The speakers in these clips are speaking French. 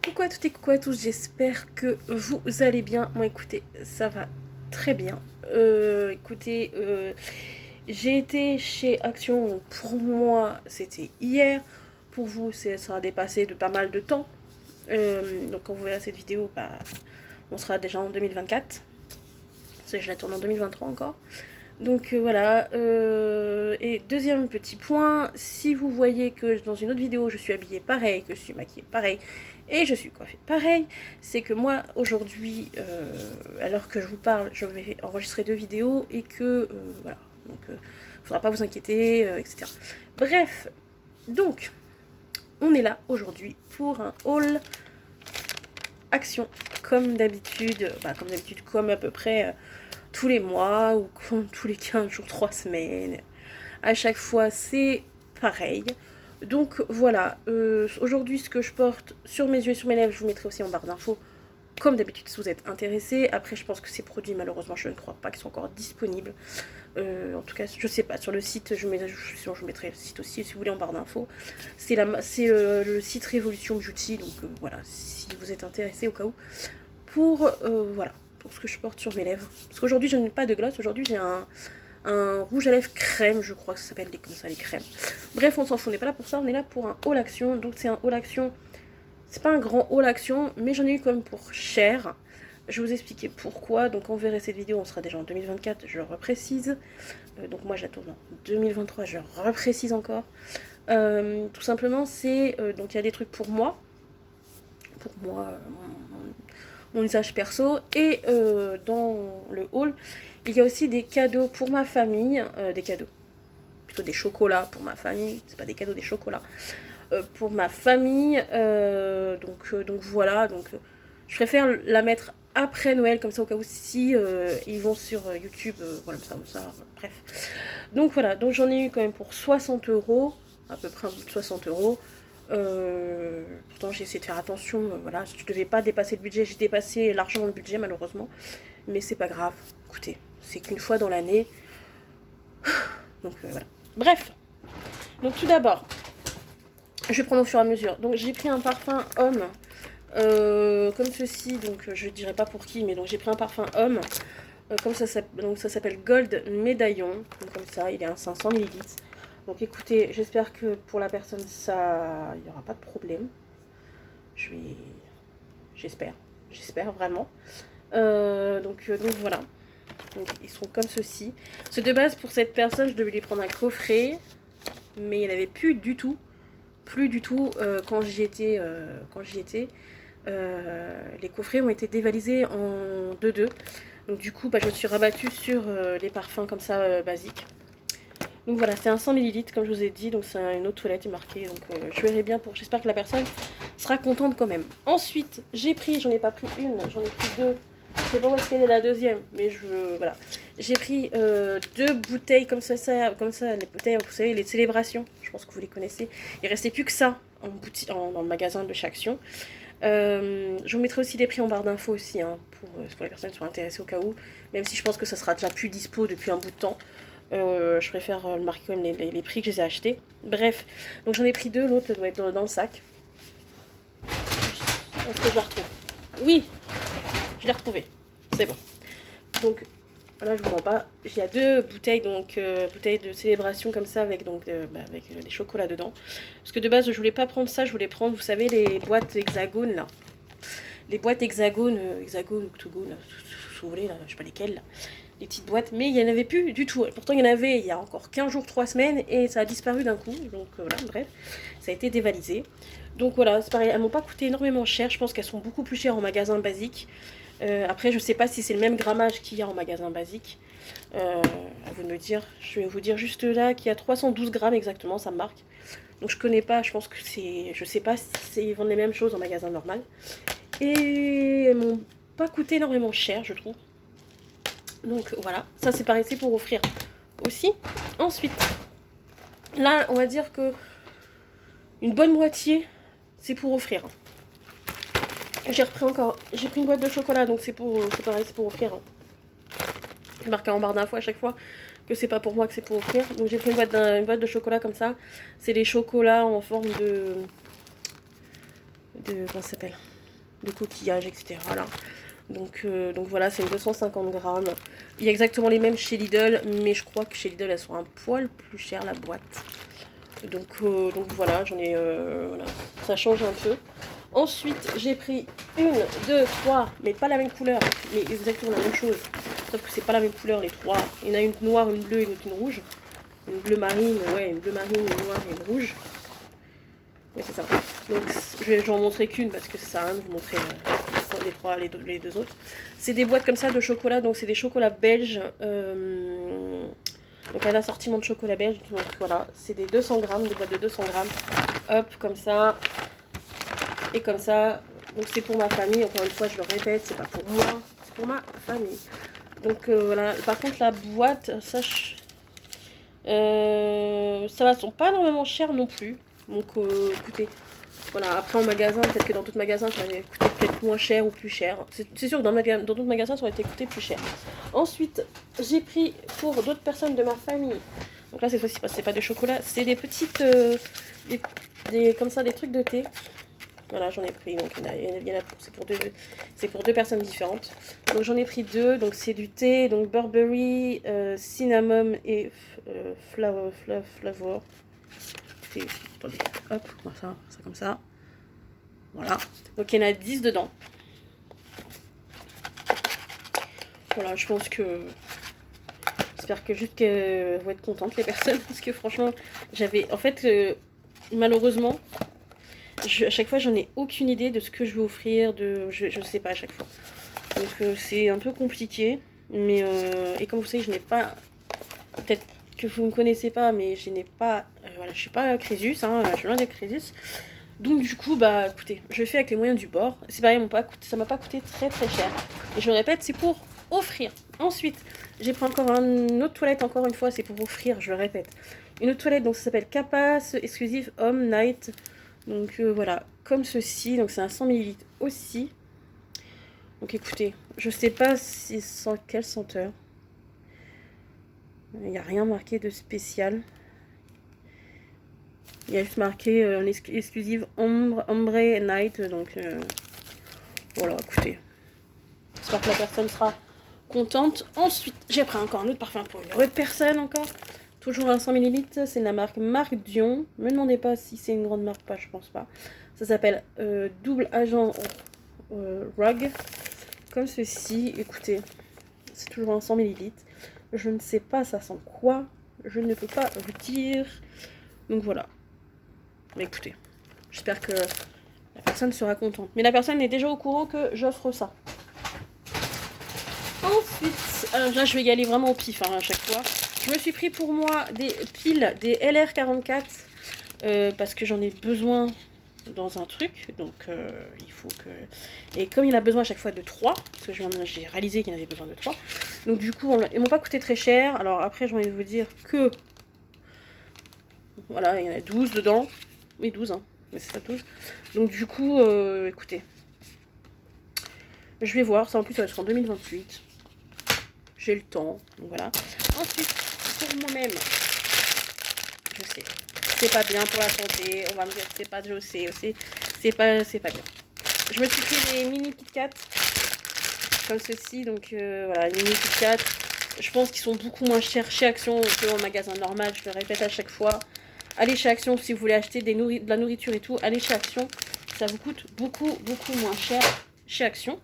Coucou à toutes et coucou à tous, j'espère que vous allez bien. Moi écoutez, ça va très bien. J'ai été chez Action, donc pour moi c'était hier. Pour vous, ça a dépassé de pas mal de temps. Donc quand vous verrez cette vidéo, on sera déjà en 2024. Parce que je la tourne en 2023 encore. Donc voilà, et deuxième petit point, si vous voyez que dans une autre vidéo je suis habillée pareil, que je suis maquillée pareil, et je suis coiffée pareil, c'est que moi aujourd'hui, à l'heure que je vous parle, je vais enregistrer 2 vidéos et que voilà, donc faudra pas vous inquiéter, etc. Bref, donc on est là aujourd'hui pour un haul action, comme d'habitude, comme à peu près tous les mois ou comme tous les 15 jours, 3 semaines. À chaque fois, c'est pareil. Donc voilà, aujourd'hui, ce que je porte sur mes yeux et sur mes lèvres, je vous mettrai aussi en barre d'infos. Comme d'habitude, si vous êtes intéressé. Après, je pense que ces produits, malheureusement, je ne crois pas qu'ils sont encore disponibles. En tout cas, je sais pas. Sur le site, je mettrai le site aussi, si vous voulez, en barre d'infos. C'est le site Révolution Beauty. Donc voilà, si vous êtes intéressé au cas où. Voilà, pour ce que je porte sur mes lèvres. Parce qu'aujourd'hui, je n'ai pas de gloss. Aujourd'hui, j'ai un rouge à lèvres crème, je crois que ça s'appelle comme ça, les crèmes. Bref, on s'en fout, on n'est pas là pour ça, on est là pour un haul action. Donc c'est un haul action, c'est pas un grand haul action, mais j'en ai eu quand même pour cher. Je vais vous expliquer pourquoi. Donc quand vous verrez cette vidéo, on sera déjà en 2024, je reprécise. Donc moi je la tourne en 2023, je reprécise encore. Tout simplement, donc il y a des trucs pour moi, mon usage perso, et dans le haul, il y a aussi des cadeaux pour ma famille, des cadeaux, plutôt des chocolats pour ma famille, c'est pas des cadeaux, des chocolats pour ma famille, donc voilà, je préfère la mettre après Noël, comme ça au cas où si ils vont sur YouTube, voilà, ça, bref. Donc voilà, donc j'en ai eu quand même pour 60 €, à peu près un bout de 60 €. Pourtant j'ai essayé de faire attention, voilà, je devais pas dépasser le budget, j'ai dépassé largement le budget malheureusement, mais c'est pas grave, écoutez, c'est qu'une fois dans l'année, donc voilà. Bref, donc tout d'abord, je vais prendre au fur et à mesure. Donc j'ai pris un parfum homme, comme ceci, donc je dirais pas pour qui, mais donc j'ai pris un parfum homme, comme ça s'appelle Gold Médaillon, donc comme ça, il est à 500 ml. Donc écoutez, j'espère que pour la personne, il n'y aura pas de problème. J'espère vraiment. Donc voilà. Donc ils sont comme ceci. Parce que de base, pour cette personne, je devais lui prendre un coffret, mais il n'y en avait plus du tout. Quand j'y étais. Les coffrets ont été dévalisés en 2-2. Donc du coup, je me suis rabattue sur les parfums comme ça, basiques. Donc voilà, c'est un 100 ml comme je vous ai dit, donc c'est une autre toilette marquée, donc je verrai bien j'espère que la personne sera contente quand même. Ensuite, j'en ai pas pris une, j'en ai pris 2. Je sais pas où est-ce qu'elle est la deuxième, mais voilà. J'ai pris 2 bouteilles comme ça, les bouteilles, vous savez, les célébrations, je pense que vous les connaissez. Il restait plus que ça dans le magasin de chaque Action. Je vous mettrai aussi les prix en barre d'infos aussi, hein, pour les personnes qui sont intéressées au cas où, même si je pense que ça sera déjà plus dispo depuis un bout de temps. Je préfère marquer quand même les prix que je les ai achetés. Bref, donc j'en ai pris 2, l'autre doit être dans le sac. Est-ce que je la retrouve? Oui, je l'ai retrouvée. C'est bon. Donc là, je vous mens pas. Il y a 2 bouteilles, bouteilles de célébration comme ça, avec des chocolats dedans. Parce que de base, je voulais pas prendre ça, je voulais prendre, vous savez, les boîtes hexagones là. Les boîtes hexagones, octogone, si vous voulez, là, je sais pas lesquelles là. Les petites boîtes, mais il n'y en avait plus du tout. Pourtant, il y en avait il y a encore 15 jours, 3 semaines, et ça a disparu d'un coup. Donc voilà, bref, ça a été dévalisé. Donc voilà, c'est pareil, elles m'ont pas coûté énormément cher. Je pense qu'elles sont beaucoup plus chères en magasin basique. Après, je sais pas si c'est le même grammage qu'il y a en magasin basique. À vous de me dire. Je vais vous dire juste là qu'il y a 312 grammes exactement, ça me marque. Donc je connais pas, je pense que c'est. Je sais pas si ils vendent les mêmes choses en magasin normal. Et elles m'ont pas coûté énormément cher, je trouve. Donc voilà, ça c'est pareil, c'est pour offrir aussi. Ensuite, là on va dire que une bonne moitié c'est pour offrir. J'ai pris une boîte de chocolat, donc c'est pareil, c'est pour offrir. J'ai marqué en barre d'infos à chaque fois que c'est pas pour moi, que c'est pour offrir. Donc j'ai pris une boîte de chocolat comme ça. C'est des chocolats en forme de comment ça s'appelle, de coquillages, etc. Là. Donc voilà, c'est 250 grammes. Il y a exactement les mêmes chez Lidl, mais je crois que chez Lidl, elles sont un poil plus chères, la boîte. Donc voilà, j'en ai... voilà. Ça change un peu. Ensuite, j'ai pris 1, 2, 3, mais pas la même couleur, mais exactement la même chose. Sauf que c'est pas la même couleur, les 3. Il y en a une noire, une bleue et l'autre une rouge. Une bleue marine, ouais, une bleue marine, une noire et une rouge. Oui, c'est ça. Donc, je vais en montrer qu'une parce que ça sert à rien de vous montrer les deux autres. C'est des boîtes comme ça de chocolat, donc c'est des chocolats belges. Donc un assortiment de chocolat belge. Donc voilà, c'est des 200 grammes, des boîtes de 200 grammes. Hop, comme ça. Et comme ça. Donc c'est pour ma famille, encore une fois, je le répète, c'est pas pour moi, c'est pour ma famille. Donc voilà, par contre la boîte, ça va, sont pas énormément chères non plus. Donc écoutez, voilà, après en magasin, peut-être que dans d'autres magasins ça aurait coûté peut-être moins cher ou plus cher. C'est sûr que dans d'autres magasins ça aurait été coûté plus cher. Ensuite, j'ai pris pour d'autres personnes de ma famille. Donc là cette fois-ci c'est pas des chocolats, c'est des petites comme ça, des trucs de thé. Voilà, j'en ai pris, donc c'est pour deux personnes différentes. Donc j'en ai pris 2, donc c'est du thé, donc Burberry, cinnamon et flavor. Attendez, hop, ça comme ça. Voilà, donc il y en a 10 dedans. Voilà, je pense que... J'espère que juste qu'elles vont être contentes les personnes, parce que franchement, en fait, malheureusement... à chaque fois, j'en ai aucune idée de ce que je vais offrir, je ne sais pas à chaque fois. Donc c'est un peu compliqué, mais et comme vous savez, je n'ai pas, peut-être que vous ne connaissez pas, mais je n'ai pas, voilà, je suis pas Crésus, hein, je suis loin d'être Crésus. Donc du coup, bah écoutez, je fais avec les moyens du bord. C'est pareil, ça m'a pas coûté très très cher. Et je le répète, c'est pour offrir. Ensuite, j'ai pris encore une autre toilette, encore une fois, c'est pour offrir, je le répète. Une autre toilette, donc ça s'appelle Capas Exclusive Home Night. Donc voilà, comme ceci, donc c'est un 100 ml aussi. Donc écoutez, je sais pas si sans quelle senteur. Il n'y a rien marqué de spécial. Il y a juste marqué exclusive Ombre Night. Donc voilà, écoutez. J'espère que la personne sera contente. Ensuite, j'ai pris encore un autre parfum pour une autre personne encore. Toujours un 100 ml, c'est de la marque Marc Dion. Me demandez pas si c'est une grande marque, pas, je pense pas. Ça s'appelle Double Agent Rug. Comme ceci, écoutez, c'est toujours un 100 ml. Je ne sais pas ça sent quoi, je ne peux pas vous dire. Donc voilà. Mais écoutez, j'espère que la personne sera contente. Mais la personne est déjà au courant que j'offre ça. Ensuite, là je vais y aller vraiment au pif hein, à chaque fois. Je me suis pris pour moi des piles, des LR44, parce que j'en ai besoin dans un truc. Donc il faut que... Et comme il a besoin à chaque fois de 3, parce que j'ai réalisé qu'il en avait besoin de 3. Donc du coup, ils m'ont pas coûté très cher. Alors après, j'ai envie de vous dire que... Voilà, il y en a 12 dedans. Oui, 12, hein. Mais c'est ça, 12. Donc du coup, écoutez. Je vais voir. Ça en plus, ça va être en 2028. J'ai le temps. Donc voilà. Ensuite, pour moi-même, je sais, c'est pas bien pour la santé. On va me dire que c'est pas, je sais aussi. C'est pas bien. Je me suis pris des mini Kit Kat. Comme ceci. Donc voilà, les mini Kit Kat. Je pense qu'ils sont beaucoup moins chers chez Action qu'en magasin normal. Je le répète à chaque fois. Allez chez Action si vous voulez acheter de la nourriture et tout. Allez chez Action. Ça vous coûte beaucoup moins cher chez Action.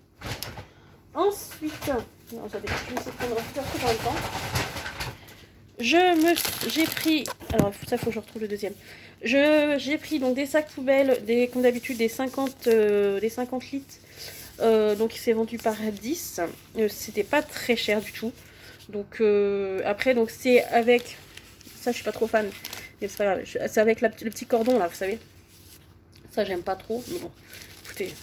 Ensuite, non, attendez, je vais essayer de prendre un peu dans le temps. J'ai pris, alors ça faut que je retrouve le deuxième. J'ai pris donc des sacs poubelles, comme d'habitude des 50 litres. Donc il s'est vendu par 10. C'était pas très cher du tout. Donc après donc c'est avec, ça je suis pas trop fan, mais c'est pas grave. C'est avec le petit cordon là, vous savez. Ça j'aime pas trop, mais bon, écoutez.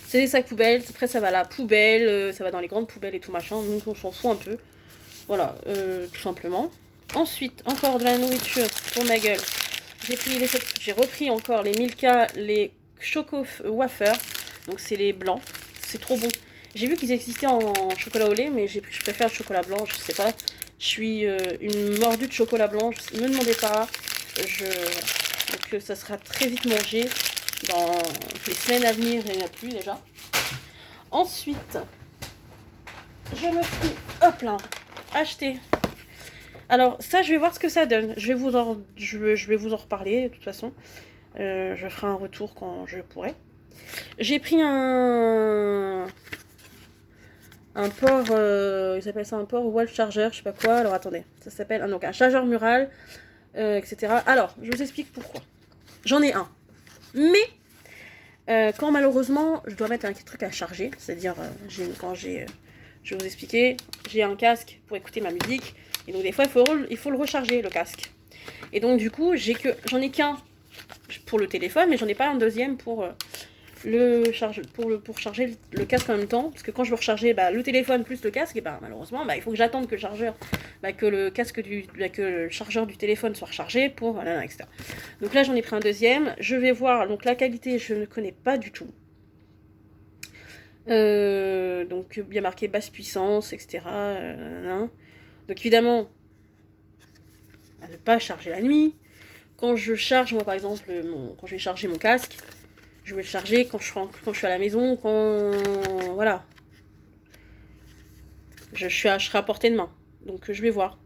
C'est des sacs poubelles, après ça va à la poubelle, ça va dans les grandes poubelles et tout machin, donc on s'en fout un peu. Voilà, tout simplement. Ensuite, encore de la nourriture pour ma gueule. J'ai repris encore les Milka, les Choco Wafer. Donc c'est les blancs, c'est trop bon. J'ai vu qu'ils existaient en chocolat au lait, mais je préfère le chocolat blanc, je sais pas. Je suis une mordue de chocolat blanc, ne me demandez pas. Donc ça sera très vite mangé. Dans les semaines à venir, il n'y en a plus déjà. Ensuite, je me suis, hop là, acheté. Alors ça, je vais voir ce que ça donne. Je vais vous en reparler de toute façon. Je ferai un retour quand je pourrai. J'ai pris un port, il s'appelle ça un port wall charger, je sais pas quoi. Alors attendez, ça s'appelle donc un chargeur mural, etc. Alors, je vous explique pourquoi. J'en ai un. Mais quand malheureusement je dois mettre un truc à charger, c'est-à-dire je vais vous expliquer, j'ai un casque pour écouter ma musique, et donc des fois il faut le recharger le casque. Et donc du coup j'en ai qu'un pour le téléphone, mais j'en ai pas un deuxième pour pour charger le casque en même temps, parce que quand je veux recharger le téléphone plus le casque, et malheureusement il faut que j'attende que le chargeur, que le chargeur du téléphone soit rechargé pour etc. Donc là j'en ai pris un deuxième, je vais voir, donc la qualité je ne connais pas du tout. Donc bien marqué basse puissance, etc. Donc évidemment, à ne pas charger la nuit. Quand je charge, moi par exemple, quand je vais charger mon casque, je vais le charger quand je suis à la maison, voilà. Je serai à portée de main. Donc je vais voir.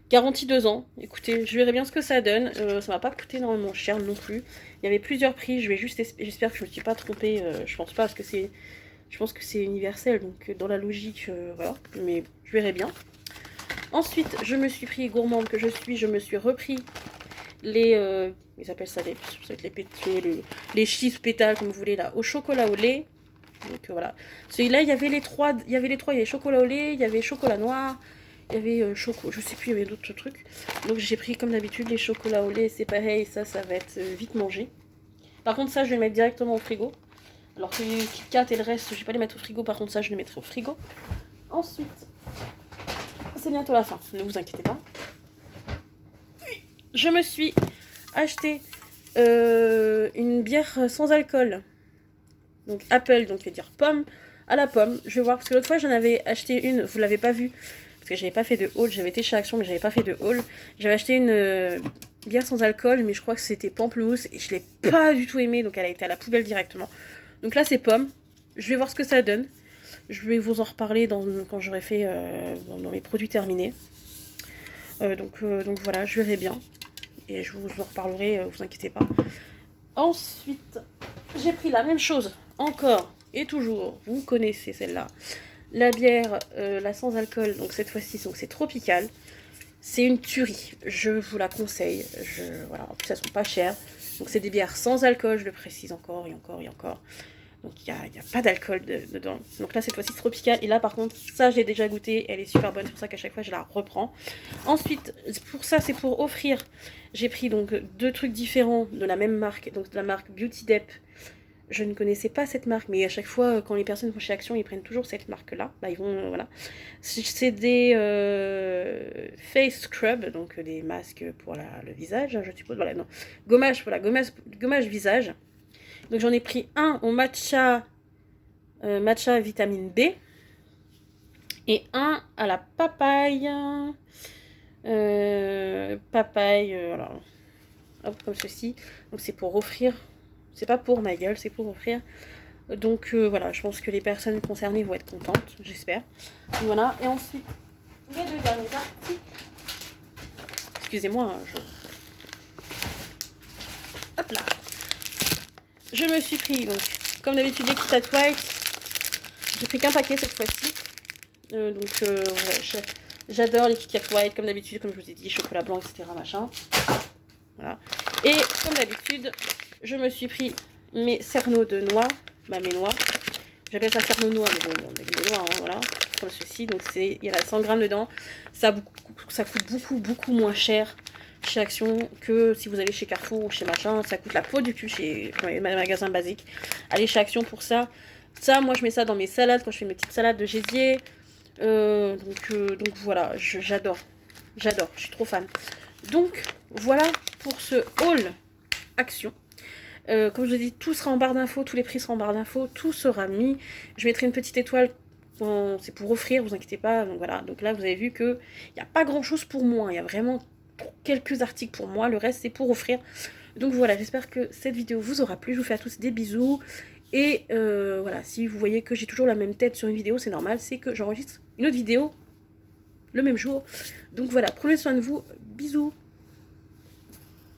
Garantie 2 ans. Écoutez, je verrai bien ce que ça donne. Ça m'a pas coûté énormément cher non plus. Il y avait plusieurs prix. J'espère que je me suis pas trompée. Je pense pas parce que je pense que c'est universel. Donc dans la logique, voilà. Mais je verrai bien. Ensuite, je me suis pris, gourmande que je me suis repris ils appellent ça les chips pétales, comme vous voulez, là, au chocolat au lait. Donc voilà. Celui-là, il y avait les trois, il y avait chocolat au lait, il y avait chocolat noir, il y avait je sais plus, il y avait d'autres trucs. Donc j'ai pris comme d'habitude les chocolats au lait, c'est pareil, ça va être vite mangé. Par contre, ça, je vais le mettre directement au frigo. Alors que les Kit Kat et le reste, je vais pas les mettre au frigo, par contre, ça, je les mettrai au frigo. Ensuite, c'est bientôt la fin, ne vous inquiétez pas. Je me suis acheté une bière sans alcool. Donc Apple, donc je vais dire pomme à la pomme. Je vais voir, parce que l'autre fois j'en avais acheté une, vous l'avez pas vu, parce que j'avais pas fait de haul, j'avais été chez Action, mais j'avais pas fait de haul. J'avais acheté une bière sans alcool, mais je crois que c'était pamplemousse, et je l'ai pas du tout aimée, donc elle a été à la poubelle directement. Donc là c'est pomme, je vais voir ce que ça donne. Je vais vous en reparler quand j'aurai fait dans mes produits terminés. Donc voilà, je verrai bien. Et je vous en reparlerai, vous inquiétez pas. Ensuite, j'ai pris la même chose, encore et toujours, vous connaissez celle-là. La bière, la sans alcool, donc cette fois-ci, c'est tropical. C'est une tuerie, je vous la conseille. Voilà, en plus, elles sont pas chères. Donc c'est des bières sans alcool, je le précise encore et encore et encore. Donc il n'y a pas d'alcool dedans. Donc là, cette fois-ci, tropical. Et là, par contre, ça, j'ai déjà goûté. Elle est super bonne. C'est pour ça qu'à chaque fois, je la reprends. Ensuite, pour ça, c'est pour offrir. J'ai pris donc 2 trucs différents de la même marque. Donc de la marque Beauty Dep. Je ne connaissais pas cette marque. Mais à chaque fois, quand les personnes vont chez Action, ils prennent toujours cette marque-là. Ils vont, voilà. C'est des face scrub. Donc des masques pour le visage, je suppose. Voilà, non. Gommage, voilà. Gommage visage. Donc j'en ai pris un au matcha, vitamine B et un à la papaye. Voilà. Hop, comme ceci. Donc c'est pour offrir. C'est pas pour ma gueule, c'est pour offrir. Donc voilà, je pense que les personnes concernées vont être contentes, j'espère. Voilà, et ensuite, les 2 derniers articles. Excusez-moi, hop là. Je me suis pris, donc, comme d'habitude, les Kit Kat White. J'ai pris qu'un paquet cette fois-ci. Ouais, j'adore les Kit Kat White, comme d'habitude, comme je vous ai dit, chocolat blanc, etc. Machin. Voilà. Et comme d'habitude, je me suis pris mes cerneaux de noix. Mes noix. J'appelle ça cerneaux de noix, mais bon, des noix, hein, voilà. Comme ceci. Donc il y en a 100 grammes dedans. Ça coûte beaucoup moins cher chez Action que si vous allez chez Carrefour ou chez machin. Ça coûte la peau du cul chez les magasins basiques. Allez chez Action pour ça. Ça, moi je mets ça dans mes salades quand je fais mes petites salades de gésier. Donc voilà, j'adore. J'adore, je suis trop fan. Donc voilà pour ce haul Action. Comme je vous ai dit, tout sera en barre d'infos, tous les prix seront en barre d'infos, tout sera mis. Je mettrai une petite étoile. C'est pour offrir, vous inquiétez pas. Donc voilà, donc là vous avez vu que il n'y a pas grand chose pour moi. Il y a vraiment quelques articles pour moi, le reste c'est pour offrir. Donc voilà, j'espère que cette vidéo vous aura plu. Je vous fais à tous des bisous Et voilà, si vous voyez que j'ai toujours la même tête sur une vidéo, c'est normal, c'est que j'enregistre une autre vidéo le même jour. Donc voilà, prenez soin de vous, bisous.